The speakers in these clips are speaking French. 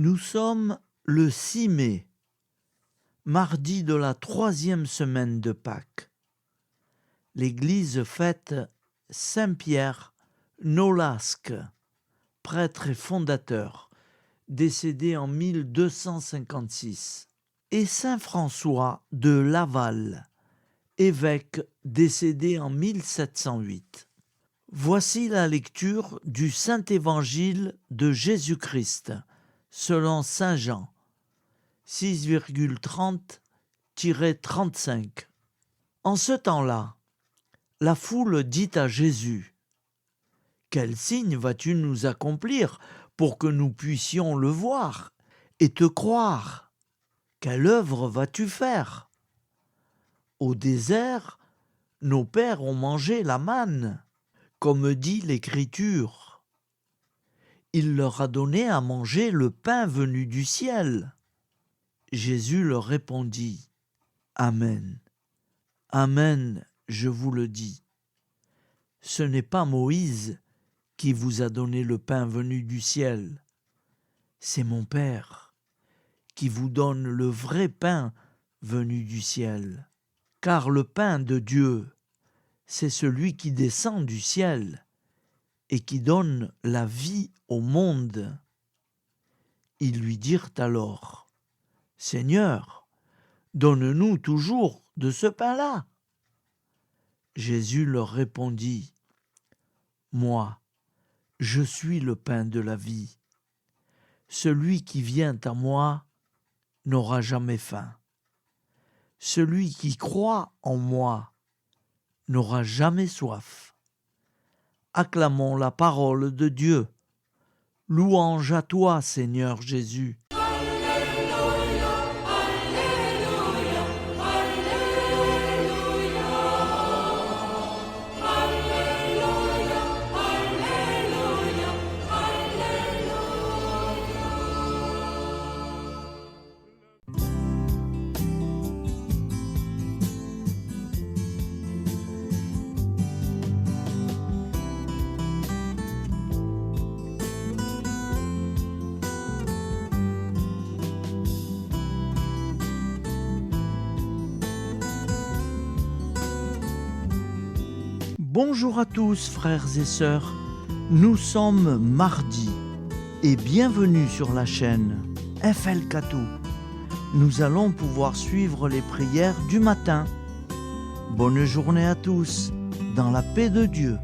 Nous sommes le 6 mai, mardi de la 3e semaine de Pâques. L'Église fête Saint-Pierre Nolasque, prêtre et fondateur, décédé en 1256, et Saint François de Laval, évêque décédé en 1708. Voici la lecture du Saint-Évangile de Jésus-Christ, selon Saint Jean, 6,30-35. En ce temps-là, la foule dit à Jésus : « Quel signe vas-tu nous accomplir pour que nous puissions le voir et te croire ? Quelle œuvre vas-tu faire ? Au désert, nos pères ont mangé la manne, comme dit l'Écriture. Il leur a donné à manger le pain venu du ciel. » Jésus leur répondit : « Amen, Amen, je vous le dis. Ce n'est pas Moïse qui vous a donné le pain venu du ciel. C'est mon Père qui vous donne le vrai pain venu du ciel. Car le pain de Dieu, c'est celui qui descend du ciel et qui donne la vie au monde. » Ils lui dirent alors : « Seigneur, donne-nous toujours de ce pain-là. » Jésus leur répondit : « Moi, je suis le pain de la vie. Celui qui vient à moi n'aura jamais faim. Celui qui croit en moi n'aura jamais soif. » Acclamons la parole de Dieu. Louange à toi, Seigneur Jésus. Bonjour à tous, frères et sœurs. Nous sommes mardi et bienvenue sur la chaîne FL Cathou. Nous allons pouvoir suivre les prières du matin. Bonne journée à tous, dans la paix de Dieu.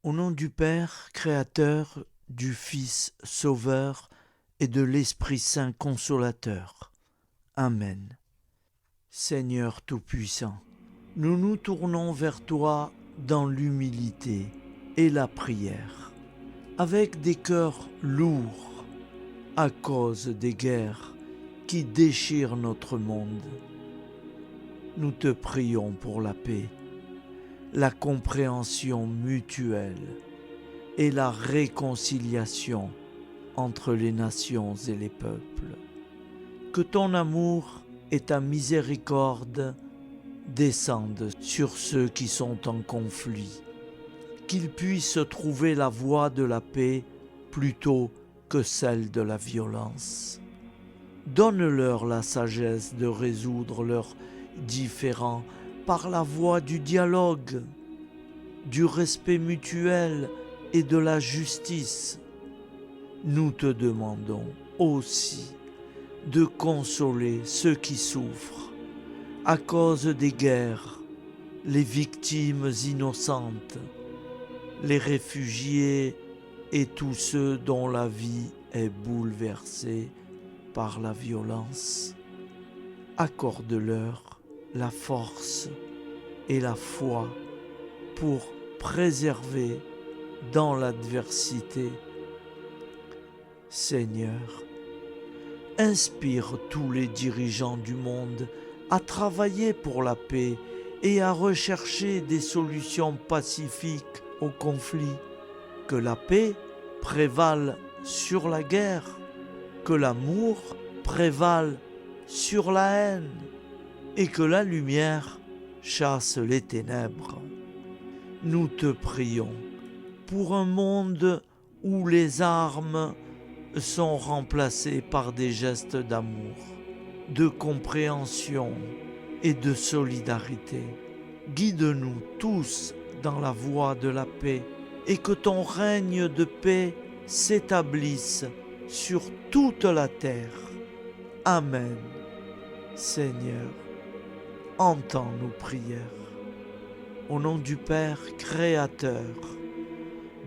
Au nom du Père, Créateur, du Fils, Sauveur, et de l'Esprit Saint Consolateur. Amen. Seigneur Tout-Puissant, nous nous tournons vers toi dans l'humilité et la prière, avec des cœurs lourds à cause des guerres qui déchirent notre monde. Nous te prions pour la paix, la compréhension mutuelle et la réconciliation entre les nations et les peuples. Que ton amour et ta miséricorde descendent sur ceux qui sont en conflit, qu'ils puissent trouver la voie de la paix plutôt que celle de la violence. Donne-leur la sagesse de résoudre leurs différends par la voie du dialogue, du respect mutuel et de la justice. Nous te demandons aussi de consoler ceux qui souffrent à cause des guerres, les victimes innocentes, les réfugiés et tous ceux dont la vie est bouleversée par la violence. Accorde-leur la force et la foi pour préserver dans l'adversité. Seigneur, inspire tous les dirigeants du monde à travailler pour la paix et à rechercher des solutions pacifiques aux conflits. Que la paix prévale sur la guerre, que l'amour prévale sur la haine et que la lumière chasse les ténèbres. Nous te prions pour un monde où les armes sont remplacées par des gestes d'amour, de compréhension et de solidarité. Guide-nous tous dans la voie de la paix et que ton règne de paix s'établisse sur toute la terre. Amen. Seigneur, entends nos prières. Au nom du Père Créateur,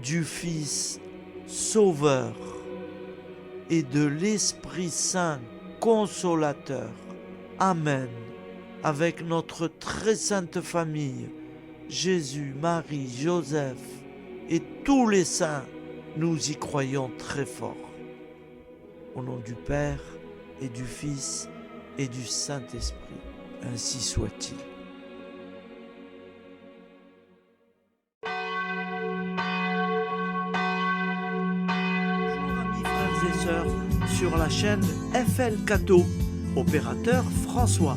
du Fils Sauveur et de l'Esprit Saint Consolateur. Amen. Avec notre très sainte famille, Jésus, Marie, Joseph et tous les saints, nous y croyons très fort. Au nom du Père et du Fils et du Saint-Esprit, ainsi soit-il. Bonjour amis frères et sœurs sur la chaîne FL Cato, opérateur François.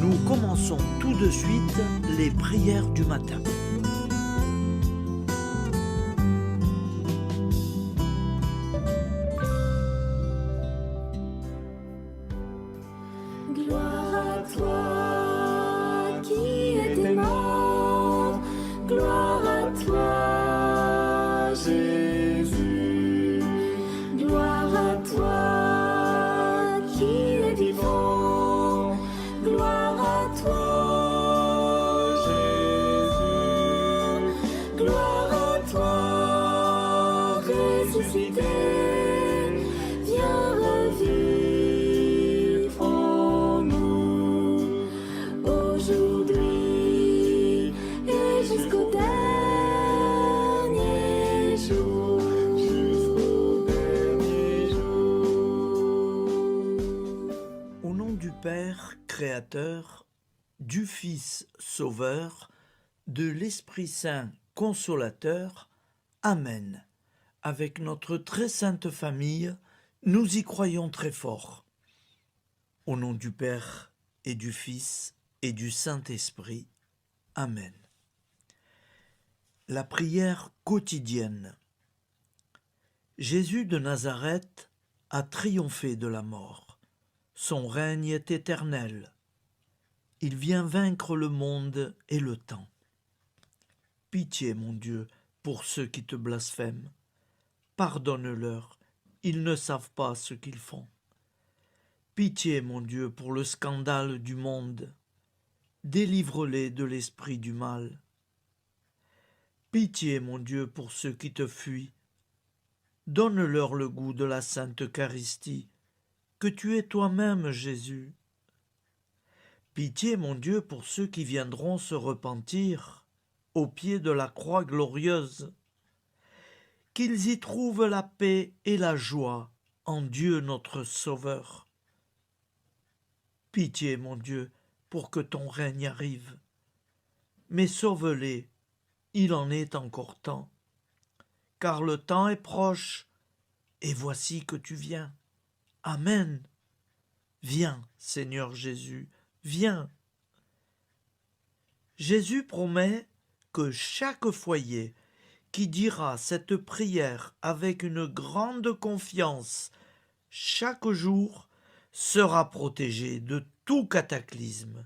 Nous commençons tout de suite les prières du matin. Gloire à toi qui étais mort, gloire à toi Jésus, gloire à toi qui es vivant, gloire à toi Jésus, gloire à toi ressuscité, viens revivre en nous aujourd'hui et jusqu'au dernier jour, jusqu'au dernier jour. Au nom du Père Créateur, du Fils Sauveur, de l'Esprit Saint Consolateur. Amen. Avec notre très sainte famille, nous y croyons très fort. Au nom du Père et du Fils et du Saint-Esprit. Amen. La prière quotidienne. Jésus de Nazareth a triomphé de la mort. Son règne est éternel. Il vient vaincre le monde et le temps. Pitié, mon Dieu, pour ceux qui te blasphèment. Pardonne-leur, ils ne savent pas ce qu'ils font. Pitié, mon Dieu, pour le scandale du monde. Délivre-les de l'esprit du mal. Pitié, mon Dieu, pour ceux qui te fuient. Donne-leur le goût de la sainte Eucharistie, que tu es toi-même, Jésus. Pitié, mon Dieu, pour ceux qui viendront se repentir au pied de la croix glorieuse, qu'ils y trouvent la paix et la joie en Dieu notre Sauveur. Pitié, mon Dieu, pour que ton règne arrive. Mais sauve-les, il en est encore temps, car le temps est proche, et voici que tu viens. Amen. Viens, Seigneur Jésus, viens. Jésus promet que chaque foyer qui dira cette prière avec une grande confiance chaque jour sera protégé de tout cataclysme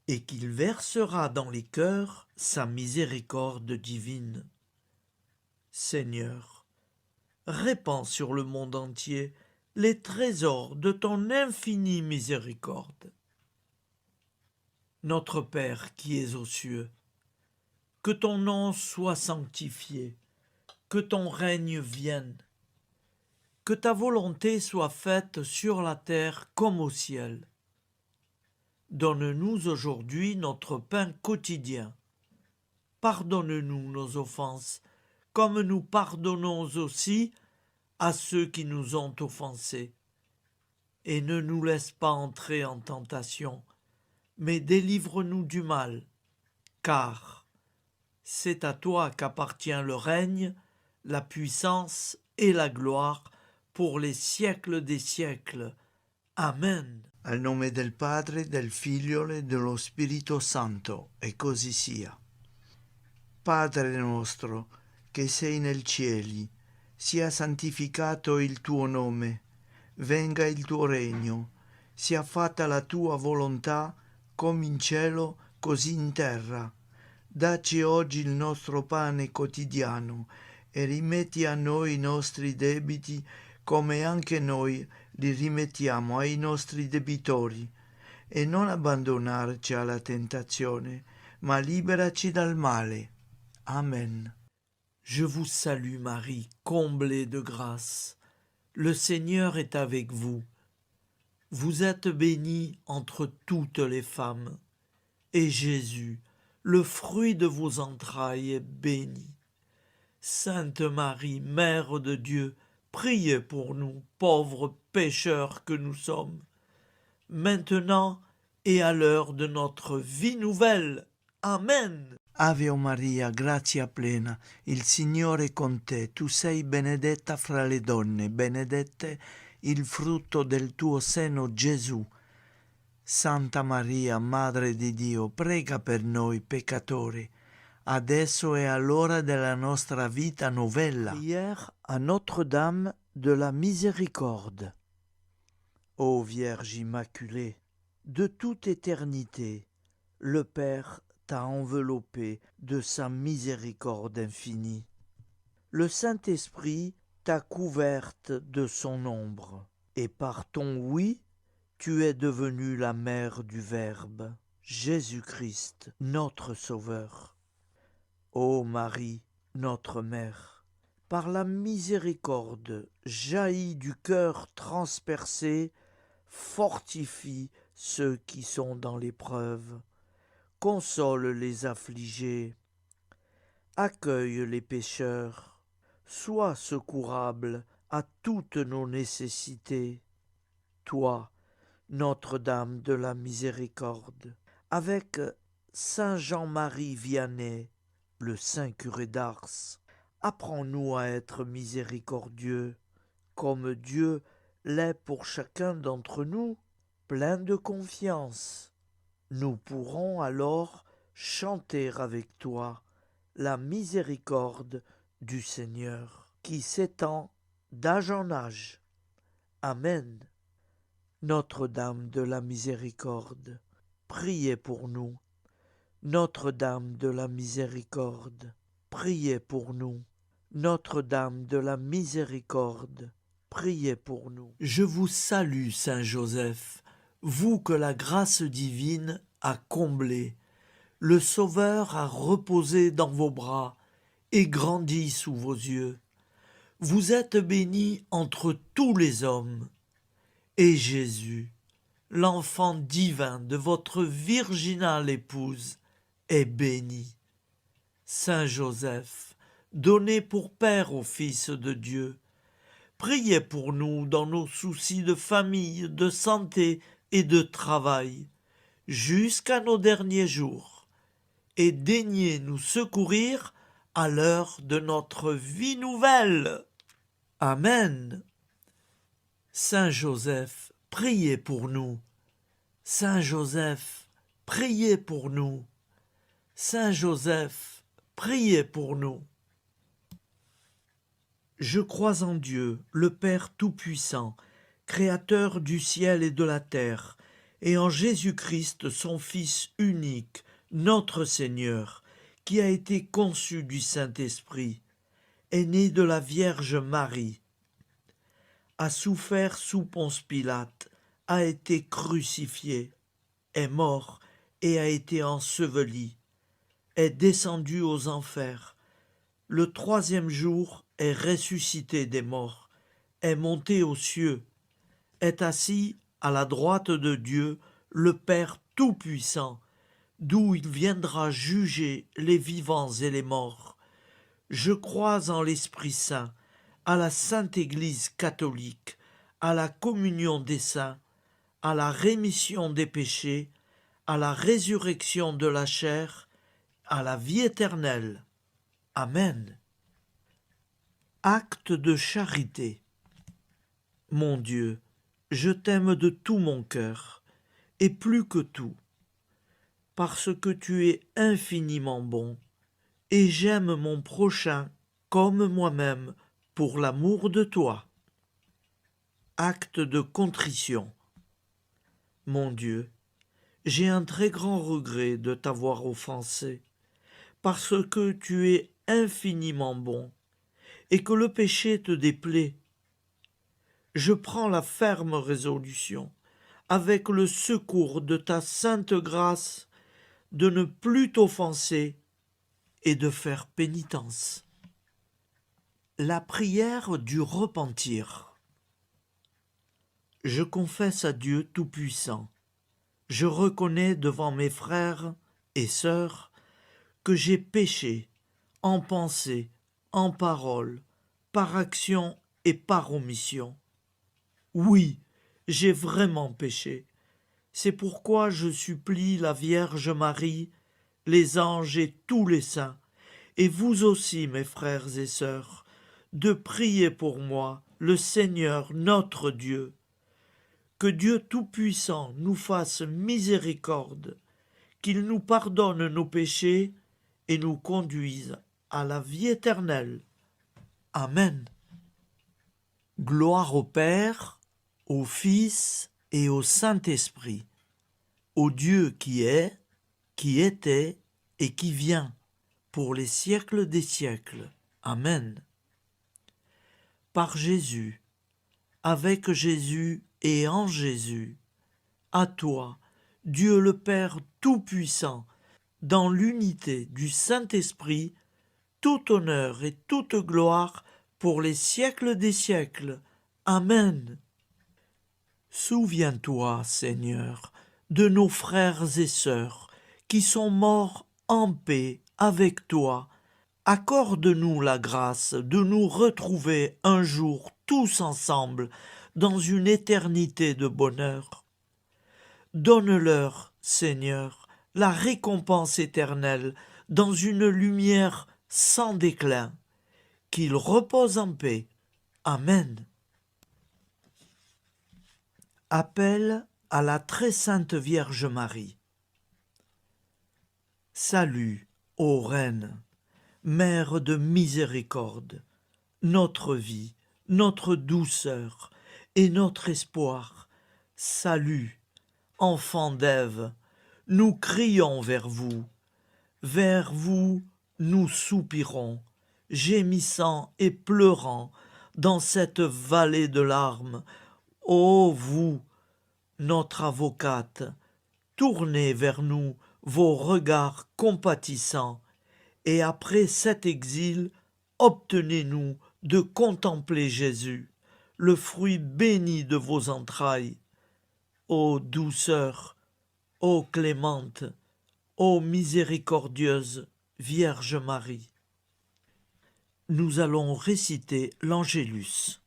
et qu'il versera dans les cœurs sa miséricorde divine. Seigneur, répands sur le monde entier les trésors de ton infinie miséricorde. Notre Père qui es aux cieux, que ton nom soit sanctifié, que ton règne vienne, que ta volonté soit faite sur la terre comme au ciel. Donne-nous aujourd'hui notre pain quotidien. Pardonne-nous nos offenses, comme nous pardonnons aussi à ceux qui nous ont offensés. Et ne nous laisse pas entrer en tentation, mais délivre-nous du mal. car c'est à toi qu'appartient le règne, la puissance et la gloire pour les siècles des siècles. Amen. Al nome del Padre, del Figlio e dello Spirito Santo, e così sia. Padre nostro, che sei nel cieli, sia santificato il tuo nome, venga il tuo regno, sia fatta la tua volontà, come in cielo, così in terra. Dacci oggi il nostro pane quotidiano e rimetti a noi i nostri debiti, come anche noi li rimettiamo ai nostri debitori, e non abbandonarci alla tentazione, ma liberaci dal male. Amen. Je vous salue Marie, comblée de grâce. Le Seigneur est avec vous. Vous êtes bénie entre toutes les femmes, et Jésus, le fruit de vos entrailles, est béni. Sainte Marie, Mère de Dieu, priez pour nous, pauvres pécheurs que nous sommes, maintenant et à l'heure de notre vie nouvelle. Amen. Ave Maria, grazia plena, il Signore è con te, tu sei benedetta fra le donne, benedetto il frutto del tuo seno, Gesù. Santa Maria, Madre di Dio, prega per noi peccatori, adesso e all'ora della nostra vita novella. Prière à Notre-Dame de la Miséricorde. Ô Vierge Immaculée, De toute éternité, le Père t'a enveloppé de sa miséricorde infinie. Le Saint-Esprit t'a couverte de son ombre, et par ton oui, tu es devenue la mère du Verbe, Jésus-Christ, notre Sauveur. Ô Marie, notre Mère, par la miséricorde jaillie du cœur transpercé, fortifie ceux qui sont dans l'épreuve, console les affligés, accueille les pécheurs, sois secourable à toutes nos nécessités. Toi, Notre-Dame de la Miséricorde, avec Saint Jean-Marie Vianney, le Saint curé d'Ars, apprends-nous à être miséricordieux, comme Dieu l'est pour chacun d'entre nous, plein de confiance. Nous pourrons alors chanter avec toi la miséricorde du Seigneur, qui s'étend d'âge en âge. Amen. Notre-Dame de la Miséricorde, priez pour nous. Notre-Dame de la Miséricorde, priez pour nous. Notre-Dame de la Miséricorde, priez pour nous. Je vous salue, Saint Joseph, vous que la grâce divine a comblé. Le Sauveur a reposé dans vos bras et grandi sous vos yeux. Vous êtes bénie entre tous les hommes. Et Jésus, l'enfant divin de votre virginale épouse, est béni. Saint Joseph, donné pour Père au Fils de Dieu, priez pour nous dans nos soucis de famille, de santé et de travail, jusqu'à nos derniers jours, et daignez nous secourir à l'heure de notre vie nouvelle. Amen. Saint Joseph, priez pour nous. Saint Joseph, priez pour nous. Saint Joseph, priez pour nous. Je crois en Dieu, le Père Tout-Puissant, Créateur du ciel et de la terre, et en Jésus-Christ, son Fils unique, notre Seigneur, qui a été conçu du Saint-Esprit, est né de la Vierge Marie, a souffert sous Ponce Pilate, a été crucifié, est mort et a été enseveli, est descendu aux enfers, le troisième jour est ressuscité des morts, est monté aux cieux, est assis à la droite de Dieu, le Père Tout-Puissant, d'où il viendra juger les vivants et les morts. Je crois en l'Esprit Saint, à la Sainte Église catholique, à la communion des saints, à la rémission des péchés, à la résurrection de la chair à la vie éternelle. Amen. Acte de charité. Mon Dieu, je t'aime de tout mon cœur, et plus que tout, parce que tu es infiniment bon, et j'aime mon prochain comme moi-même pour l'amour de toi. Acte de contrition. Mon Dieu, j'ai un très grand regret de t'avoir offensé, parce que tu es infiniment bon, et que le péché te déplaît. Je prends la ferme résolution, avec le secours de ta sainte grâce, de ne plus t'offenser et de faire pénitence. La prière du repentir. Je confesse à Dieu Tout-Puissant. Je reconnais devant mes frères et sœurs que j'ai péché en pensée, en parole, par action et par omission. Oui, j'ai vraiment péché. C'est pourquoi je supplie la Vierge Marie, les anges et tous les saints, et vous aussi, mes frères et sœurs, de prier pour moi, le Seigneur notre Dieu. Que Dieu Tout-Puissant nous fasse miséricorde, qu'il nous pardonne nos péchés et nous conduise à la vie éternelle. Amen. Gloire au Père, au Fils et au Saint-Esprit, au Dieu qui est, qui était et qui vient, pour les siècles des siècles. Amen. Par Jésus, avec Jésus et en Jésus, à toi, Dieu le Père Tout-Puissant, dans l'unité du Saint-Esprit, tout honneur et toute gloire pour les siècles des siècles. Amen. Souviens-toi, Seigneur, de nos frères et sœurs qui sont morts en paix avec toi. Accorde-nous la grâce de nous retrouver un jour tous ensemble dans une éternité de bonheur. Donne-leur, Seigneur, la récompense éternelle dans une lumière sans déclin. Qu'ils reposent en paix. Amen. Appel à la très sainte Vierge Marie. Salut, ô Reine, Mère de miséricorde, notre vie, notre douceur et notre espoir. Salut, enfant d'Ève, nous crions vers vous nous soupirons, gémissant et pleurant dans cette vallée de larmes. Ô vous, notre avocate, tournez vers nous vos regards compatissants, et après cet exil, obtenez-nous de contempler Jésus, le fruit béni de vos entrailles. Ô douceur, ô clémente, ô miséricordieuse Vierge Marie. Nous allons réciter l'Angélus.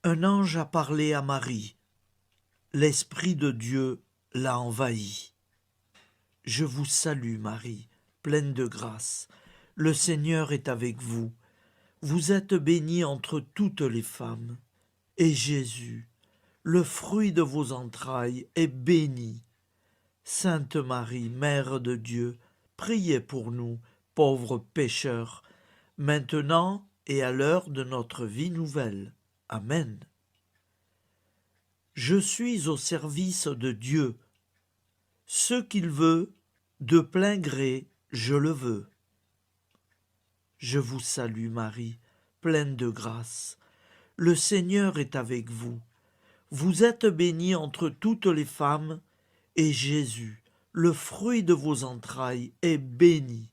Un ange a parlé à Marie. L'Esprit de Dieu l'a envahie. Je vous salue, Marie, pleine de grâce. Le Seigneur est avec vous. Vous êtes bénie entre toutes les femmes. Et Jésus, le fruit de vos entrailles, est béni. Sainte Marie, Mère de Dieu, priez pour nous, pauvres pécheurs, maintenant et à l'heure de notre vie nouvelle. Amen. Je suis au service de Dieu. Ce qu'il veut, de plein gré, je le veux. Je vous salue, Marie, pleine de grâce. Le Seigneur est avec vous. Vous êtes bénie entre toutes les femmes, et Jésus, le fruit de vos entrailles, est béni.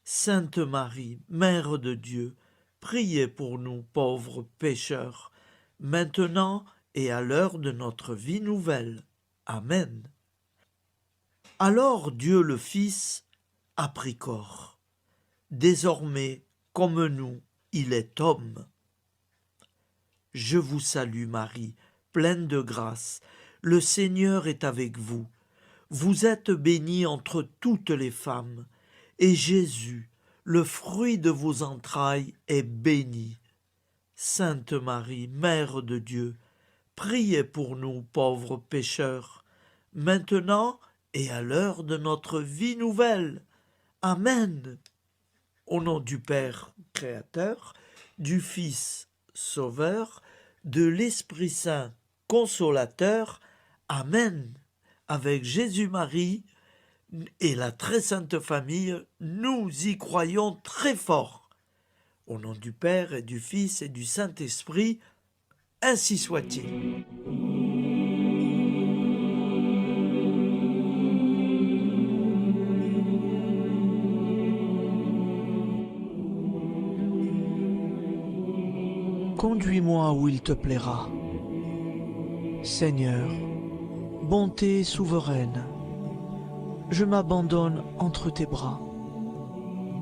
Sainte Marie, Mère de Dieu, priez pour nous pauvres pécheurs, maintenant et à l'heure de notre vie nouvelle. Amen. Alors Dieu le Fils a pris corps. Désormais, comme nous, il est homme. Je vous salue Marie, pleine de grâce. Le Seigneur est avec vous. vous êtes bénie entre toutes les femmes, et Jésus, le fruit de vos entrailles, est béni. Sainte Marie, Mère de Dieu, priez pour nous pauvres pécheurs, maintenant et à l'heure de notre vie nouvelle. Amen. Au nom du Père Créateur, du Fils Sauveur, de l'Esprit Saint Consolateur. Amen. Avec Jésus-Marie et la très sainte famille, nous y croyons très fort. Au nom du Père et du Fils et du Saint-Esprit, ainsi soit-il. Conduis-moi où il te plaira. Seigneur, bonté souveraine, je m'abandonne entre tes bras,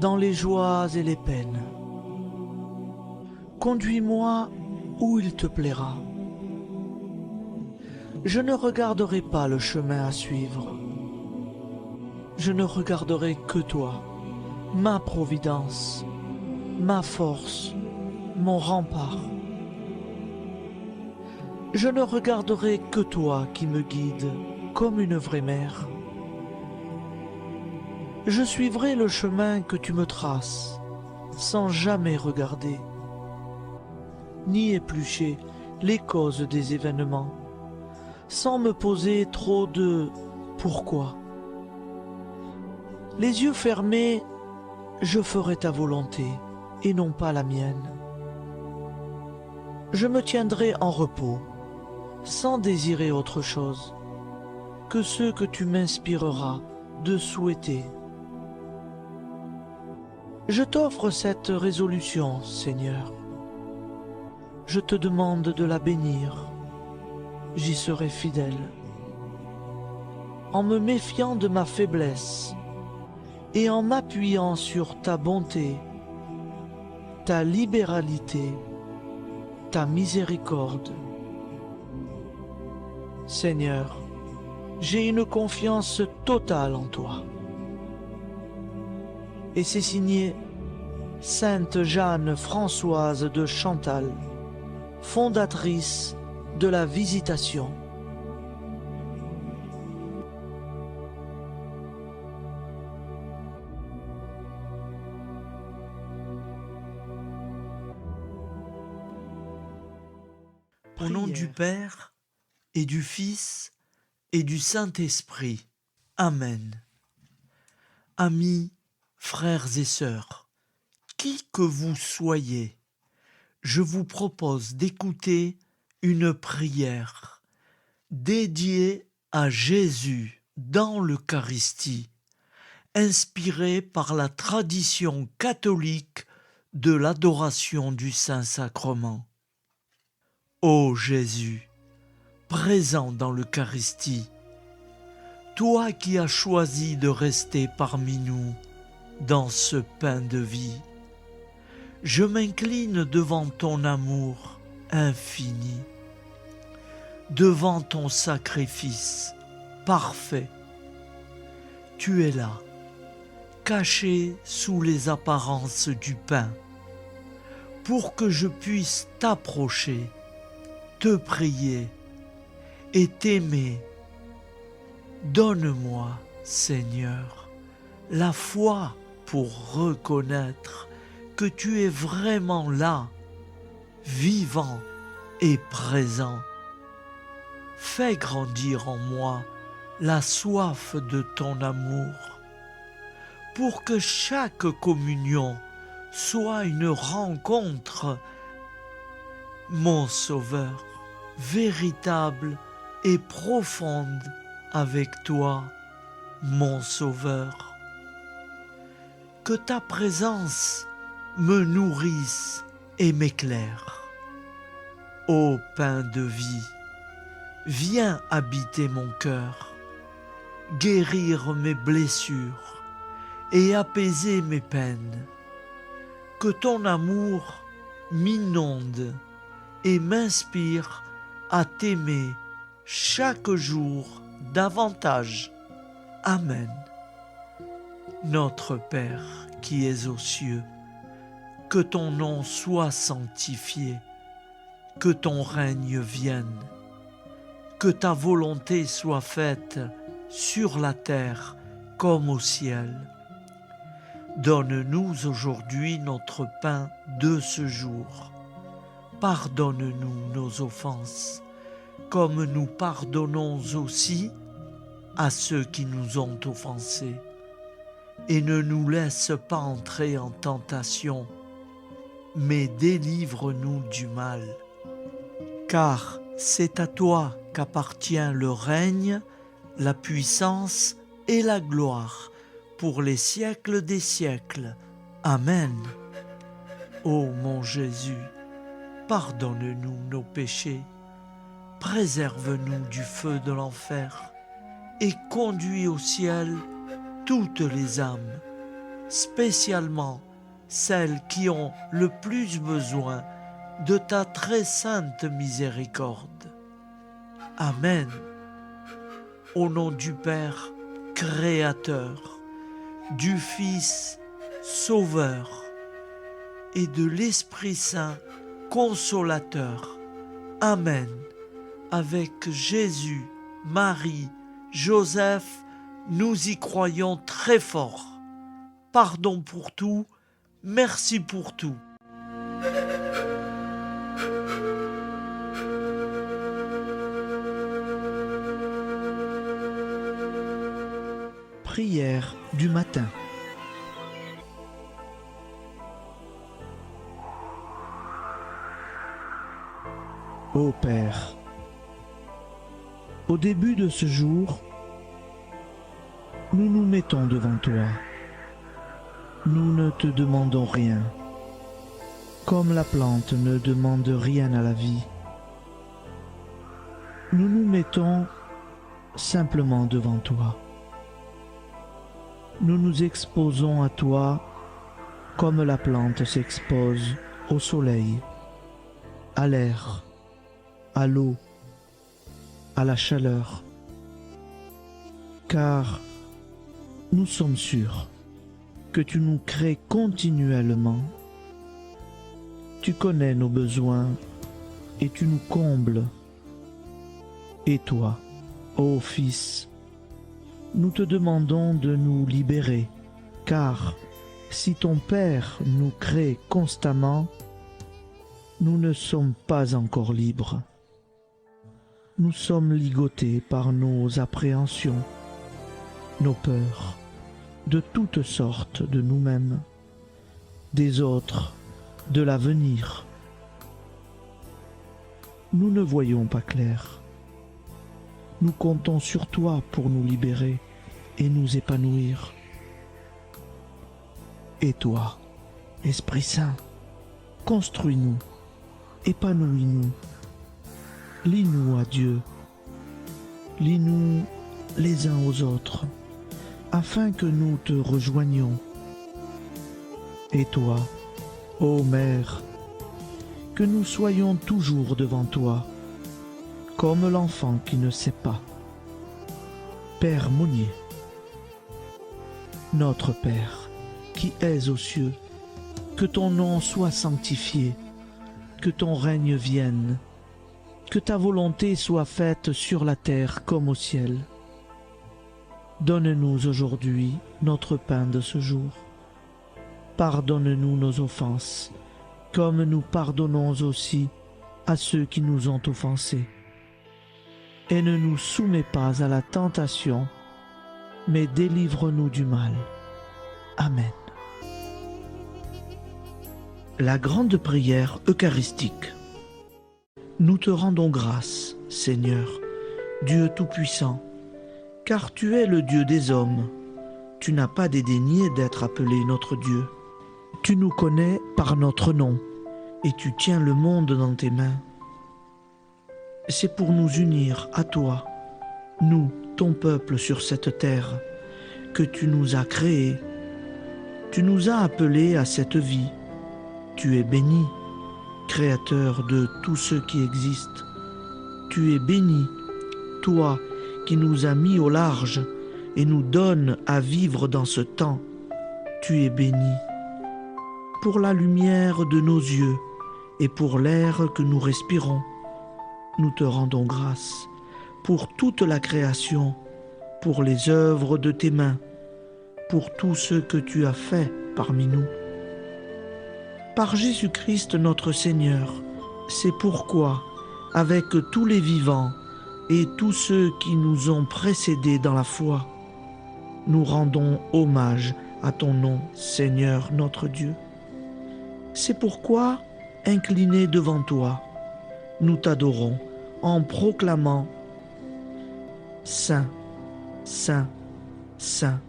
dans les joies et les peines. Conduis-moi où il te plaira. Je ne regarderai pas le chemin à suivre. Je ne regarderai que toi, ma providence, ma force, mon rempart. Je ne regarderai que toi qui me guides comme une vraie mère. Je suivrai le chemin que tu me traces, sans jamais regarder, ni éplucher les causes des événements, sans me poser trop de pourquoi. Les yeux fermés, je ferai ta volonté et non pas la mienne. Je me tiendrai en repos, sans désirer autre chose que ce que tu m'inspireras de souhaiter. Je t'offre cette résolution, Seigneur. Je te demande de la bénir. J'y serai fidèle. En me méfiant de ma faiblesse et en m'appuyant sur ta bonté, ta libéralité, ta miséricorde. Seigneur, j'ai une confiance totale en toi. Et c'est signé Sainte Jeanne Françoise de Chantal, fondatrice de la Visitation. Au nom du Père et du Fils et du Saint-Esprit. Amen. Amis, frères et sœurs, qui que vous soyez, je vous propose d'écouter une prière dédiée à Jésus dans l'Eucharistie, inspirée par la tradition catholique de l'adoration du Saint-Sacrement. Ô Jésus, présent dans l'Eucharistie, toi qui as choisi de rester parmi nous dans ce pain de vie, je m'incline devant ton amour infini, devant ton sacrifice parfait. Tu es là, caché sous les apparences du pain, pour que je puisse t'approcher, te prier et t'aimer. Donne-moi, Seigneur, la foi pour reconnaître que tu es vraiment là, vivant et présent. Fais grandir en moi la soif de ton amour, pour que chaque communion soit une rencontre, mon Sauveur, véritable et profonde avec toi, mon Sauveur. Que ta présence me nourrisse et m'éclaire. Ô pain de vie, viens habiter mon cœur, guérir mes blessures et apaiser mes peines. Que ton amour m'inonde et m'inspire à t'aimer chaque jour davantage. Amen. Notre Père qui es aux cieux, que ton nom soit sanctifié, que ton règne vienne, que ta volonté soit faite sur la terre comme au ciel. Donne-nous aujourd'hui notre pain de ce jour. Pardonne-nous nos offenses, comme nous pardonnons aussi à ceux qui nous ont offensés. Et ne nous laisse pas entrer en tentation, mais délivre-nous du mal. Car c'est à toi qu'appartient le règne, la puissance et la gloire pour les siècles des siècles. Amen. Ô mon Jésus, pardonne-nous nos péchés, préserve-nous du feu de l'enfer et conduis au ciel toutes les âmes, spécialement celles qui ont le plus besoin de ta très sainte miséricorde. Amen. Au nom du Père Créateur, du Fils Sauveur et de l'Esprit Saint Consolateur. Amen. Avec Jésus, Marie, Joseph, nous y croyons très fort. Pardon pour tout, merci pour tout. Prière du matin. Ô Père, au début de ce jour, nous nous mettons devant toi. Nous ne te demandons rien, comme la plante ne demande rien à la vie. Nous nous mettons simplement devant toi. Nous nous exposons à toi comme la plante s'expose au soleil, à l'air, à l'eau, à la chaleur. Car nous sommes sûrs que tu nous crées continuellement. Tu connais nos besoins et tu nous combles. Et toi, ô Fils, nous te demandons de nous libérer, car si ton Père nous crée constamment, nous ne sommes pas encore libres. Nous sommes ligotés par nos appréhensions, nos peurs, de toutes sortes de nous-mêmes, des autres, de l'avenir. Nous ne voyons pas clair. Nous comptons sur toi pour nous libérer et nous épanouir. Et toi, Esprit Saint, construis-nous, épanouis-nous, lie-nous à Dieu, lie-nous les uns aux autres, afin que nous te rejoignions. Et toi, ô Mère, que nous soyons toujours devant toi, comme l'enfant qui ne sait pas. Père Monnier, notre Père, qui es aux cieux, que ton nom soit sanctifié, que ton règne vienne, que ta volonté soit faite sur la terre comme au ciel. Donne-nous aujourd'hui notre pain de ce jour. Pardonne-nous nos offenses, comme nous pardonnons aussi à ceux qui nous ont offensés. Et ne nous soumets pas à la tentation, mais délivre-nous du mal. Amen. La grande prière eucharistique. Nous te rendons grâce, Seigneur, Dieu Tout-Puissant, car tu es le Dieu des hommes. Tu n'as pas dédaigné d'être appelé notre Dieu. Tu nous connais par notre nom, et tu tiens le monde dans tes mains. C'est pour nous unir à toi, nous, ton peuple sur cette terre, que tu nous as créés. Tu nous as appelés à cette vie. Tu es béni, Créateur de tout ce qui existe. Tu es béni, toi qui nous as mis au large et nous donne à vivre dans ce temps, tu es béni. Pour la lumière de nos yeux et pour l'air que nous respirons, nous te rendons grâce. Pour toute la création, pour les œuvres de tes mains, pour tout ce que tu as fait parmi nous. Par Jésus-Christ notre Seigneur, c'est pourquoi, avec tous les vivants et tous ceux qui nous ont précédés dans la foi, nous rendons hommage à ton nom, Seigneur notre Dieu. C'est pourquoi, inclinés devant toi, nous t'adorons en proclamant « Saint, Saint, Saint ».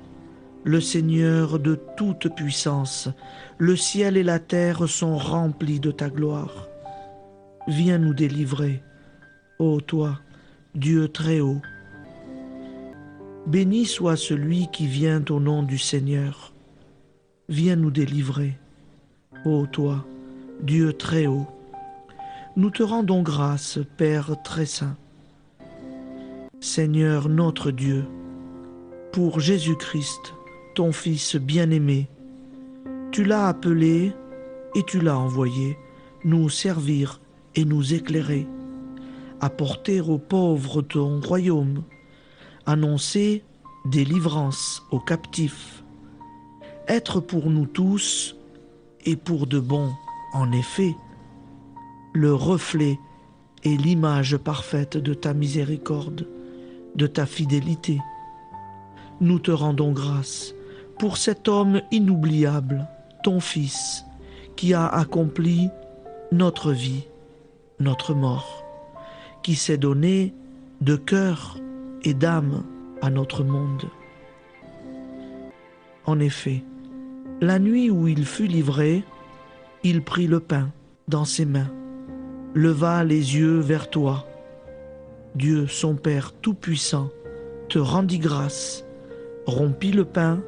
Le Seigneur de toute puissance, le ciel et la terre sont remplis de ta gloire. Viens nous délivrer, ô toi, Dieu très haut. Béni soit celui qui vient au nom du Seigneur. Viens nous délivrer, ô toi, Dieu très haut. Nous te rendons grâce, Père très saint. Seigneur notre Dieu, pour Jésus-Christ, ton Fils bien-aimé, tu l'as appelé et tu l'as envoyé nous servir et nous éclairer, apporter aux pauvres ton royaume, annoncer délivrance aux captifs, être pour nous tous et pour de bon, en effet, le reflet et l'image parfaite de ta miséricorde, de ta fidélité. Nous te rendons grâce pour cet homme inoubliable, ton Fils, qui a accompli notre vie, notre mort, qui s'est donné de cœur et d'âme à notre monde. En effet, la nuit où il fut livré, il prit le pain dans ses mains, leva les yeux vers toi. Dieu, son Père tout-puissant, te rendit grâce, rompit le pain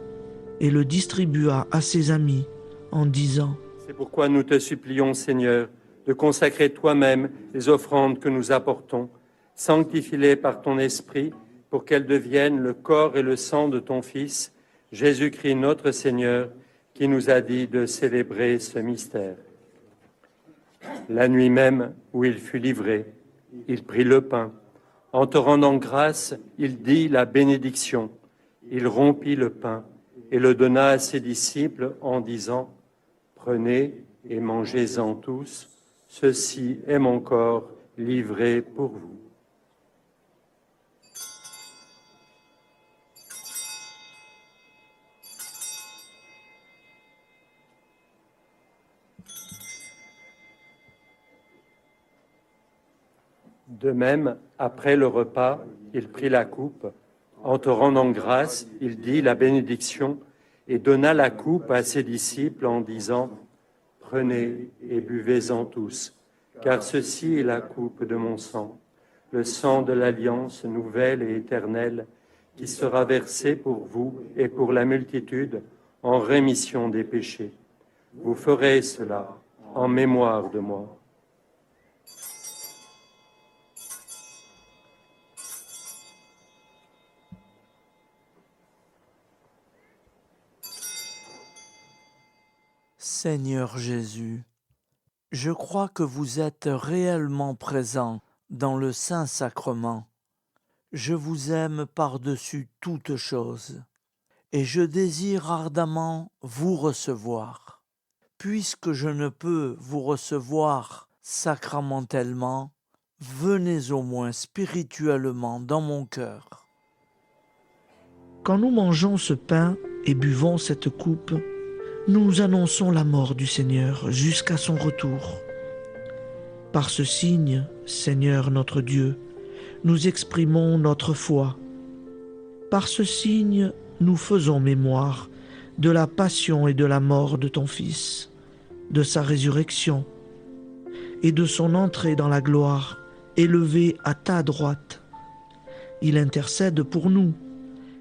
et le distribua à ses amis en disant : C'est pourquoi nous te supplions, Seigneur, de consacrer toi-même les offrandes que nous apportons, sanctifie-les par ton Esprit, pour qu'elles deviennent le corps et le sang de ton Fils, Jésus-Christ notre Seigneur, qui nous a dit de célébrer ce mystère. La nuit même où il fut livré, il prit le pain. En te rendant grâce, il dit la bénédiction. Il rompit le pain et le donna à ses disciples en disant : Prenez et mangez-en tous, ceci est mon corps livré pour vous. De même, après le repas, il prit la coupe. En te rendant grâce, il dit la bénédiction et donna la coupe à ses disciples en disant : Prenez et buvez-en tous, car ceci est la coupe de mon sang, le sang de l'alliance nouvelle et éternelle, qui sera versé pour vous et pour la multitude en rémission des péchés. Vous ferez cela en mémoire de moi. Seigneur Jésus, je crois que vous êtes réellement présent dans le Saint-Sacrement. Je vous aime par-dessus toute chose et je désire ardemment vous recevoir. Puisque je ne peux vous recevoir sacramentellement, venez au moins spirituellement dans mon cœur. Quand nous mangeons ce pain et buvons cette coupe, nous annonçons la mort du Seigneur jusqu'à son retour. Par ce signe, Seigneur notre Dieu, nous exprimons notre foi. Par ce signe, nous faisons mémoire de la passion et de la mort de ton Fils, de sa résurrection et de son entrée dans la gloire, élevé à ta droite. Il intercède pour nous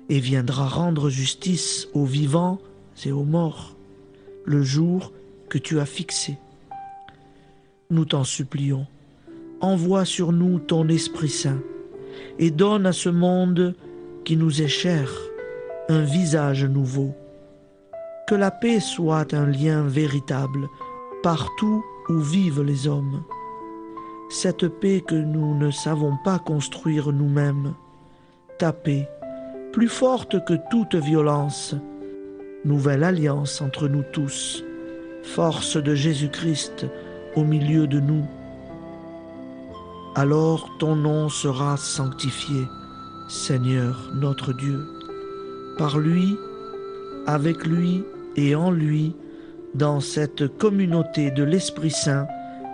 et viendra rendre justice aux vivants et aux morts, le jour que tu as fixé. Nous t'en supplions, envoie sur nous ton Esprit Saint et donne à ce monde qui nous est cher un visage nouveau. Que la paix soit un lien véritable partout où vivent les hommes. Cette paix que nous ne savons pas construire nous-mêmes. Ta paix, plus forte que toute violence. Nouvelle alliance entre nous tous. Force de Jésus-Christ au milieu de nous. Alors ton nom sera sanctifié, Seigneur notre Dieu. Par lui, avec lui et en lui, dans cette communauté de l'Esprit Saint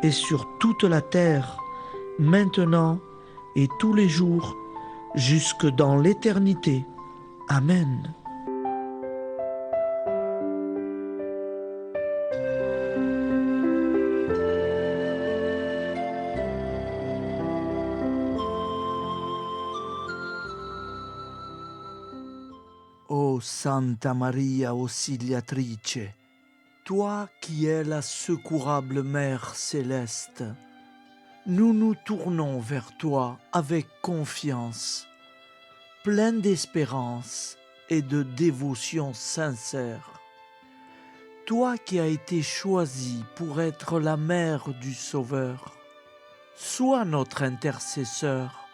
et sur toute la terre, maintenant et tous les jours, jusque dans l'éternité. Amen. Ô Santa Maria Auxiliatrice, toi qui es la secourable Mère céleste, nous nous tournons vers toi avec confiance, plein d'espérance et de dévotion sincère. Toi qui as été choisie pour être la mère du Sauveur, sois notre intercesseur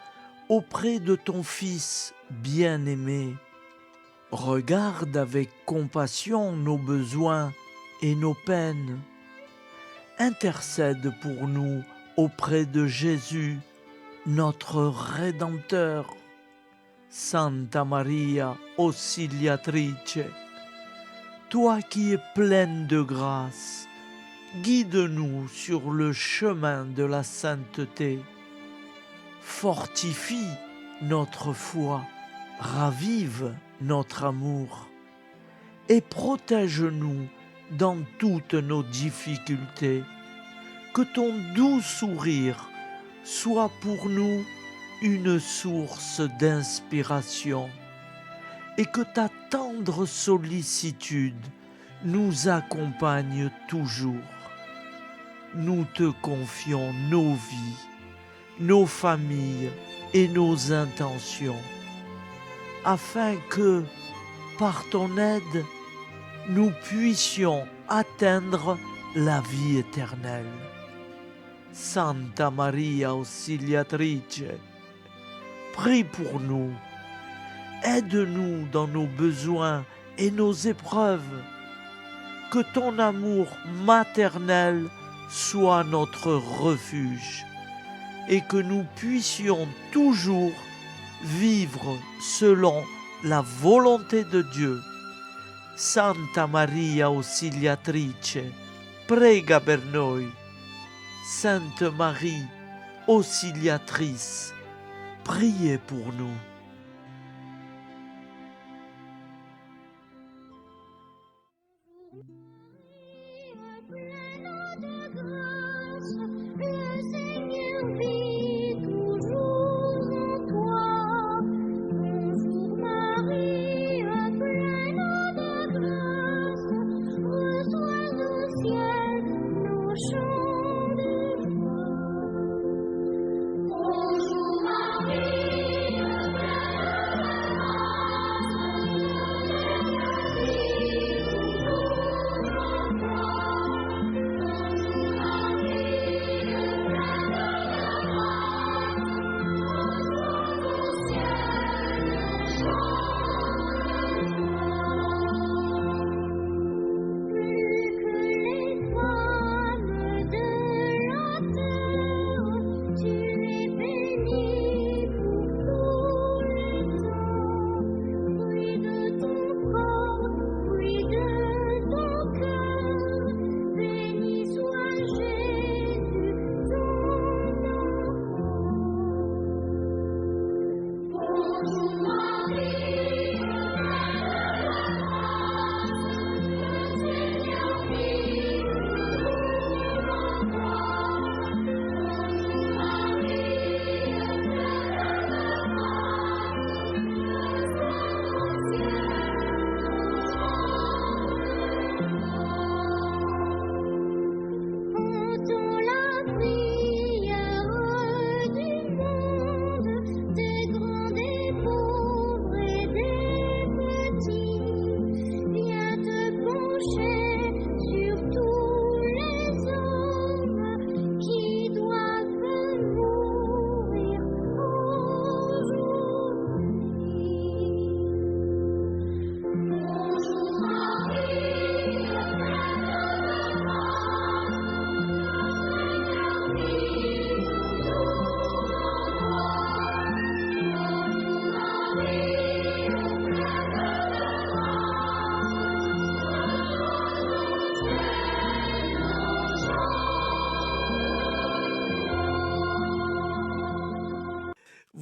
auprès de ton Fils bien-aimé. Regarde avec compassion nos besoins et nos peines. Intercède pour nous auprès de Jésus, notre Rédempteur. Santa Maria Auxiliatrice, toi qui es pleine de grâce, guide-nous sur le chemin de la sainteté. Fortifie notre foi, ravive notre amour et protège-nous dans toutes nos difficultés. Que ton doux sourire soit pour nous une source d'inspiration et que ta tendre sollicitude nous accompagne toujours. Nous te confions nos vies, nos familles et nos intentions, afin que, par ton aide, nous puissions atteindre la vie éternelle. Santa Maria Auxiliatrice, prie pour nous, aide-nous dans nos besoins et nos épreuves, que ton amour maternel soit notre refuge et que nous puissions toujours vivre selon la volonté de Dieu. Santa Maria Auxiliatrice, prega per noi. Sainte Marie, Auxiliatrice, priez pour nous.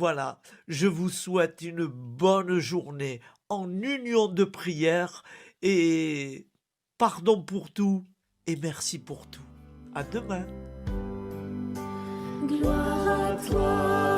Voilà, je vous souhaite une bonne journée en union de prière et pardon pour tout et merci pour tout. À demain. Gloire à toi,